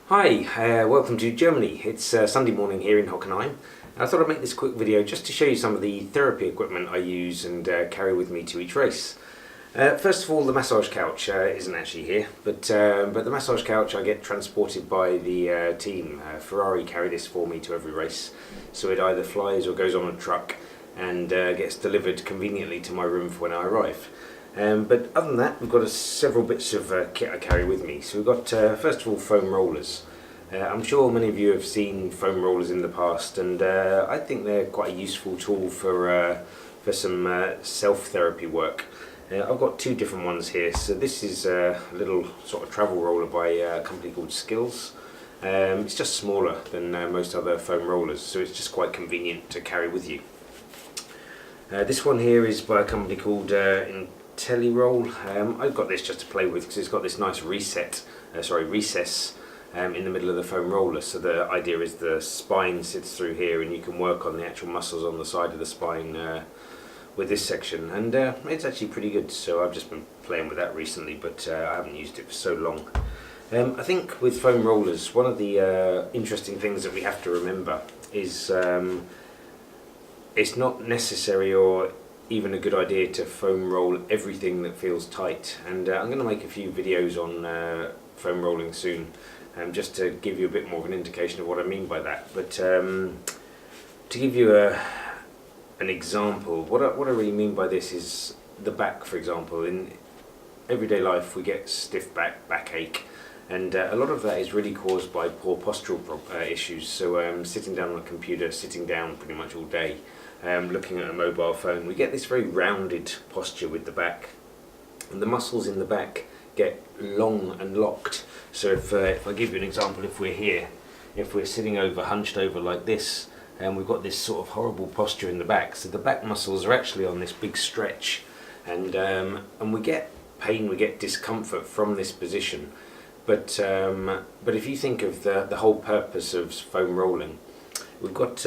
Hi, welcome to Germany. It's Sunday morning here in Hockenheim. I thought I'd make this quick video just to show you some of the therapy equipment I use and carry with me to each race. First of all, the massage couch isn't actually here, but the massage couch I get transported by the team. Ferrari carry this for me to every race, so it either flies or goes on a truck and gets delivered conveniently to my room for when I arrive. But other than that, we've got several bits of kit I carry with me. So we've got, first of all, foam rollers. I'm sure many of you have seen foam rollers in the past, and I think they're quite a useful tool for some self-therapy work. I've got two different ones here. So this is a little sort of travel roller by a company called Skills. It's just smaller than most other foam rollers, so it's just quite convenient to carry with you. This one here is by a company called IntelliRoll. I've got this just to play with because it's got this nice recess in the middle of the foam roller. So the idea is the spine sits through here and you can work on the actual muscles on the side of the spine with this section, and it's actually pretty good. So I've just been playing with that recently, but I haven't used it for so long. I think with foam rollers, one of the interesting things that we have to remember is it's not necessary or even a good idea to foam roll everything that feels tight, and I'm going to make a few videos on foam rolling soon, just to give you a bit more of an indication of what I mean by that. But to give you an example, what I really mean by this is the back. For example, in everyday life we get stiff backache, and a lot of that is really caused by poor postural issues. So sitting down on a computer, sitting down pretty much all day, looking at a mobile phone, we get this very rounded posture with the back, and the muscles in the back get long and locked. So if I give you an example, if we're here, if we're sitting over, hunched over like this, and we've got this sort of horrible posture in the back, so the back muscles are actually on this big stretch, and we get pain, we get discomfort from this position. But if you think of the whole purpose of foam rolling, we've got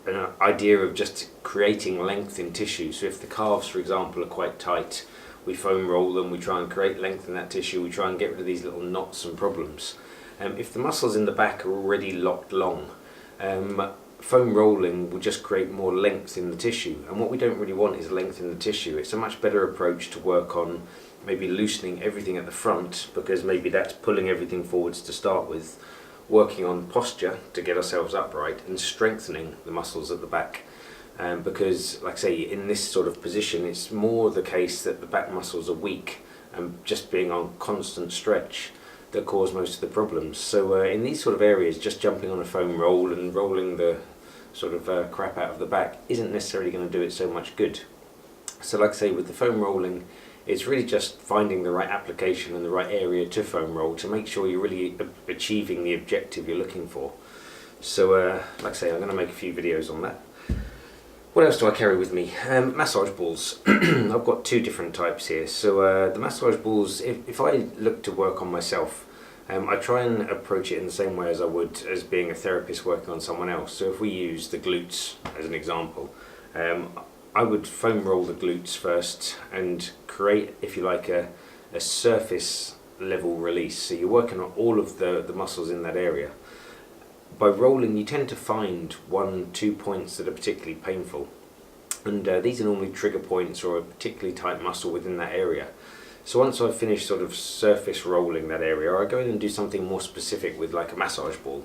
an idea of just creating length in tissue. So if the calves, for example, are quite tight, we foam roll them, we try and create length in that tissue, we try and get rid of these little knots and problems. If the muscles in the back are already locked long, foam rolling will just create more length in the tissue, and what we don't really want is length in the tissue. It's a much better approach to work on maybe loosening everything at the front, because maybe that's pulling everything forwards to start with, working on posture to get ourselves upright, and strengthening the muscles at the back. Because, like I say, in this sort of position, it's more the case that the back muscles are weak and just being on constant stretch that cause most of the problems. So in these sort of areas, just jumping on a foam roll and rolling the sort of crap out of the back isn't necessarily going to do it so much good. So like I say, with the foam rolling, it's really just finding the right application and the right area to foam roll to make sure you're really achieving the objective you're looking for. So like I say, I'm going to make a few videos on that. What else do I carry with me? Massage balls. I've got two different types here. So the massage balls, if I look to work on myself, I try and approach it in the same way as I would as being a therapist working on someone else. So if we use the glutes as an example, I would foam roll the glutes first and create, if you like, a surface level release. So you're working on all of the muscles in that area. By rolling, you tend to find 1-2 points that are particularly painful, and these are normally trigger points or a particularly tight muscle within that area. So once I've finished sort of surface rolling that area, I go in and do something more specific with like a massage ball.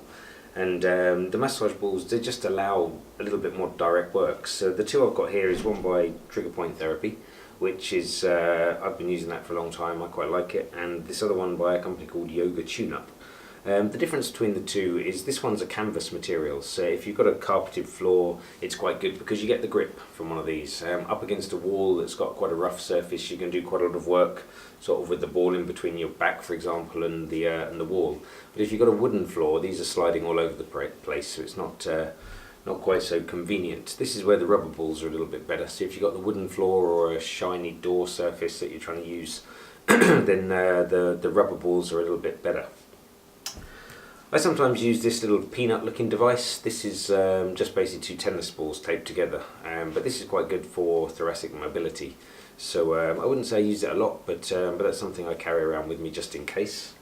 And the massage balls, they just allow a little bit more direct work. So the two I've got here is one by Trigger Point Therapy, which is, I've been using that for a long time, I quite like it, and this other one by a company called Yoga Tune-Up. The difference between the two is this one's a canvas material, so if you've got a carpeted floor, it's quite good because you get the grip from one of these. Up against a wall that's got quite a rough surface, you can do quite a lot of work sort of with the ball in between your back, for example, and the wall. But if you've got a wooden floor, these are sliding all over the place, so it's not quite so convenient. This is where the rubber balls are a little bit better. So if you've got the wooden floor or a shiny door surface that you're trying to use, then the rubber balls are a little bit better. I sometimes use this little peanut looking device. This is just basically two tennis balls taped together, but this is quite good for thoracic mobility. So I wouldn't say I use it a lot, but that's something I carry around with me just in case.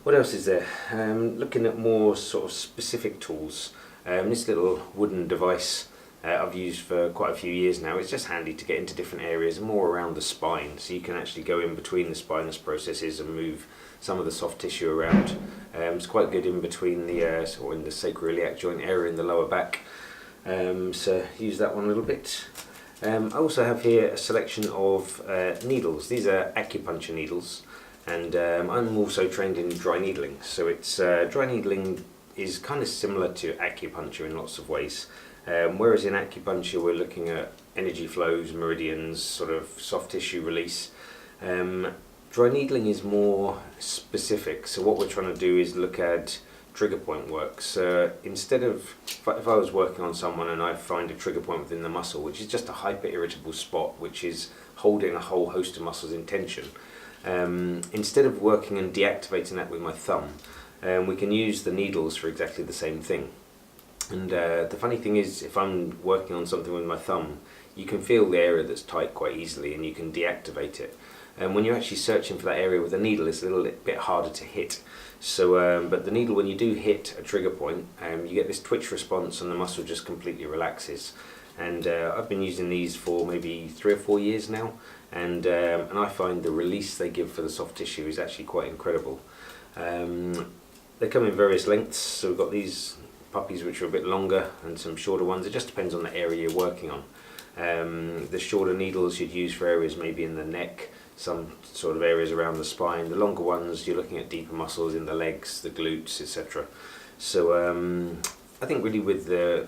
What else is there? Looking at more sort of specific tools. This little wooden device I've used for quite a few years now. It's just handy to get into different areas, more around the spine, so you can actually go in between the spinous processes and move some of the soft tissue around. It's quite good in between the or in the sacroiliac joint area in the lower back. So use that one a little bit. I also have here a selection of needles. These are acupuncture needles, and I'm also trained in dry needling. So it's dry needling is kind of similar to acupuncture in lots of ways. Whereas in acupuncture we're looking at energy flows, meridians, sort of soft tissue release. Dry needling is more specific. So what we're trying to do is look at trigger point work. So instead of, if I was working on someone and I find a trigger point within the muscle, which is just a hyper irritable spot, which is holding a whole host of muscles in tension, instead of working and deactivating that with my thumb, we can use the needles for exactly the same thing. And the funny thing is, if I'm working on something with my thumb, you can feel the area that's tight quite easily and you can deactivate it. And when you're actually searching for that area with a needle, it's a little bit harder to hit. So, but the needle, when you do hit a trigger point, you get this twitch response and the muscle just completely relaxes. And I've been using these for maybe 3 or 4 years now, and I find the release they give for the soft tissue is actually quite incredible. They come in various lengths, so we've got these puppies which are a bit longer and some shorter ones. It just depends on the area you're working on. The shorter needles you'd use for areas maybe in the neck, some sort of areas around the spine. The longer ones you're looking at deeper muscles in the legs, the glutes, etc. So I think really with the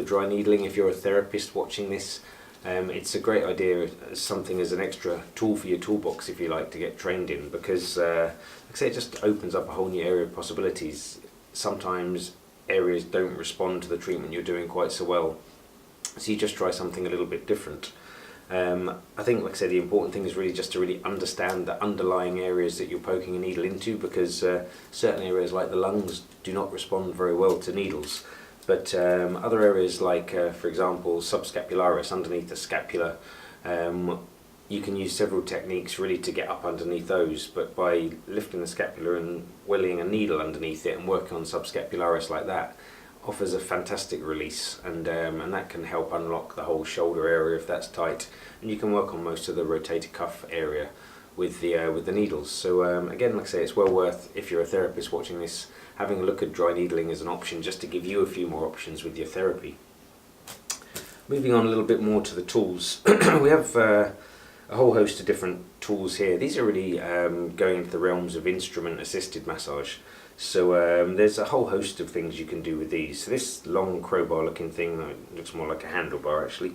dry needling, if you're a therapist watching this, it's a great idea as something as an extra tool for your toolbox if you like to get trained in, because like I say, it just opens up a whole new area of possibilities. Sometimes areas don't respond to the treatment you're doing quite so well, so you just try something a little bit different. I think, like I said, the important thing is really just to really understand the underlying areas that you're poking a needle into, because certain areas like the lungs do not respond very well to needles. But other areas like, for example, subscapularis, underneath the scapula, you can use several techniques really to get up underneath those, but by lifting the scapula and welling a needle underneath it and working on subscapularis like that offers a fantastic release, and that can help unlock the whole shoulder area if that's tight, and you can work on most of the rotator cuff area with the needles. So again, like I say, it's well worth, if you're a therapist watching this, having a look at dry needling as an option, just to give you a few more options with your therapy. Moving on a little bit more to the tools, we have a whole host of different tools here. These are really going into the realms of instrument assisted massage. So there's a whole host of things you can do with these. So this long crowbar looking thing, that looks more like a handlebar actually,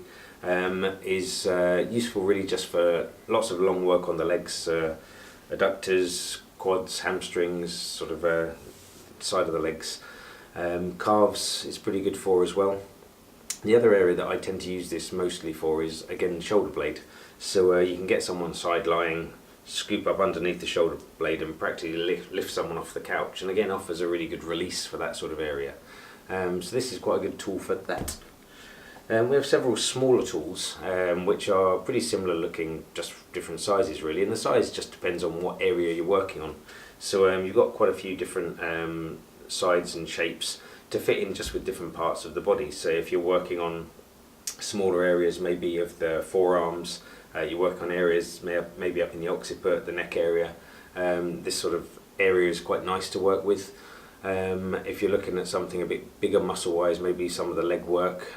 is useful really just for lots of long work on the legs, adductors, quads, hamstrings, sort of side of the legs. Calves is pretty good for as well. The other area that I tend to use this mostly for is, again, shoulder blade. So you can get someone side lying, scoop up underneath the shoulder blade and practically lift someone off the couch, and again offers a really good release for that sort of area. So this is quite a good tool for that. We have several smaller tools which are pretty similar looking, just different sizes really, and the size just depends on what area you're working on. So you've got quite a few different sides and shapes to fit in just with different parts of the body. So if you're working on smaller areas maybe of the forearms, you work on areas maybe up in the occiput, the neck area, this sort of area is quite nice to work with. If you're looking at something a bit bigger muscle wise, maybe some of the leg work,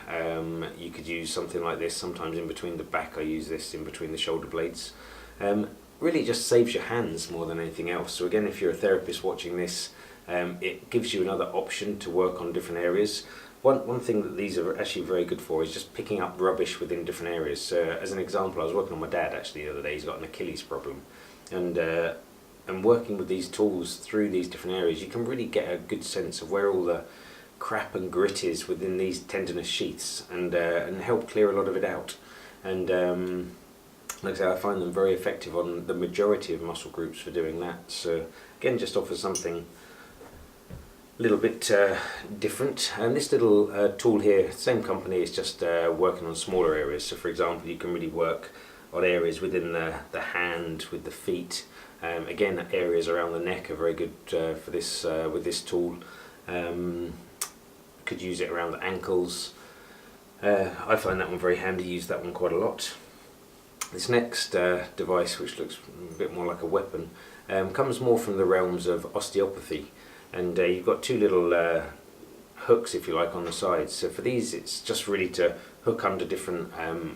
you could use something like this. Sometimes in between the back I use this, in between the shoulder blades. Really just saves your hands more than anything else. So again, if you're a therapist watching this, it gives you another option to work on different areas. One thing that these are actually very good for is just picking up rubbish within different areas. So as an example, I was working on my dad actually the other day. He's got an Achilles problem, and working with these tools through these different areas, you can really get a good sense of where all the crap and grit is within these tendinous sheaths, and help clear a lot of it out. And like I say, I find them very effective on the majority of muscle groups for doing that. So again, just offers something a little bit different. And this little tool here, same company, is just working on smaller areas. So for example, you can really work on areas within the hand, with the feet. Again, areas around the neck are very good for this with this tool. Could use it around the ankles. I find that one very handy, use that one quite a lot. This next device, which looks a bit more like a weapon, comes more from the realms of osteopathy, and you've got two little hooks, if you like, on the sides. So for these, it's just really to hook under different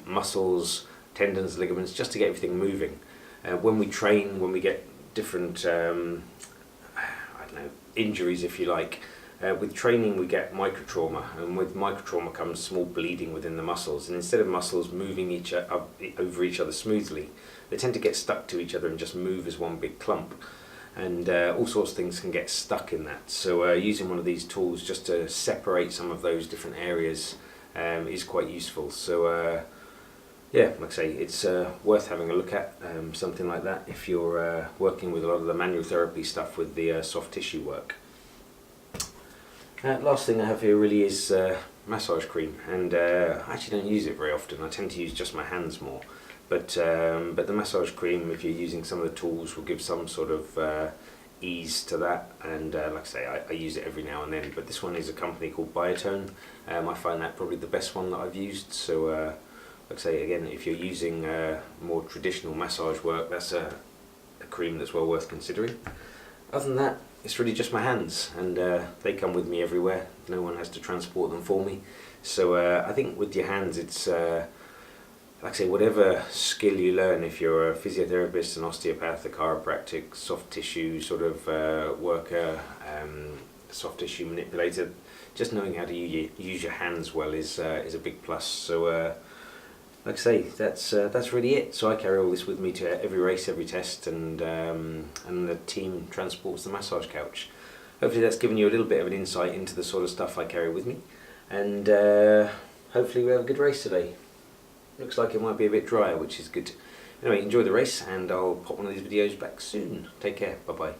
muscles, tendons, ligaments, just to get everything moving. When we train, when we get different I don't know, injuries, if you like, with training we get microtrauma, and with microtrauma comes small bleeding within the muscles, and instead of muscles moving over each other smoothly, they tend to get stuck to each other and just move as one big clump, and all sorts of things can get stuck in that. So using one of these tools just to separate some of those different areas is quite useful. So yeah, like I say, it's worth having a look at, something like that, if you're working with a lot of the manual therapy stuff with the soft tissue work. Last thing I have here really is massage cream, and I actually don't use it very often. I tend to use just my hands more, but the massage cream, if you're using some of the tools, will give some sort of ease to that, and like I say, I use it every now and then. But this one is a company called Biotone. I find that probably the best one that I've used. So like I say, again, if you're using more traditional massage work, that's a cream that's well worth considering. Other than that, it's really just my hands, and they come with me everywhere. No one has to transport them for me. So I think with your hands, it's like I say, whatever skill you learn, if you're a physiotherapist, an osteopath, a chiropractic, soft tissue sort of worker, soft tissue manipulator, just knowing how to use your hands well is a big plus. So like I say, that's really it. So I carry all this with me to every race, every test, and the team transports the massage couch. Hopefully that's given you a little bit of an insight into the sort of stuff I carry with me, and hopefully we have a good race today. Looks like it might be a bit drier, which is good. Anyway, enjoy the race, and I'll pop one of these videos back soon. Take care, bye bye.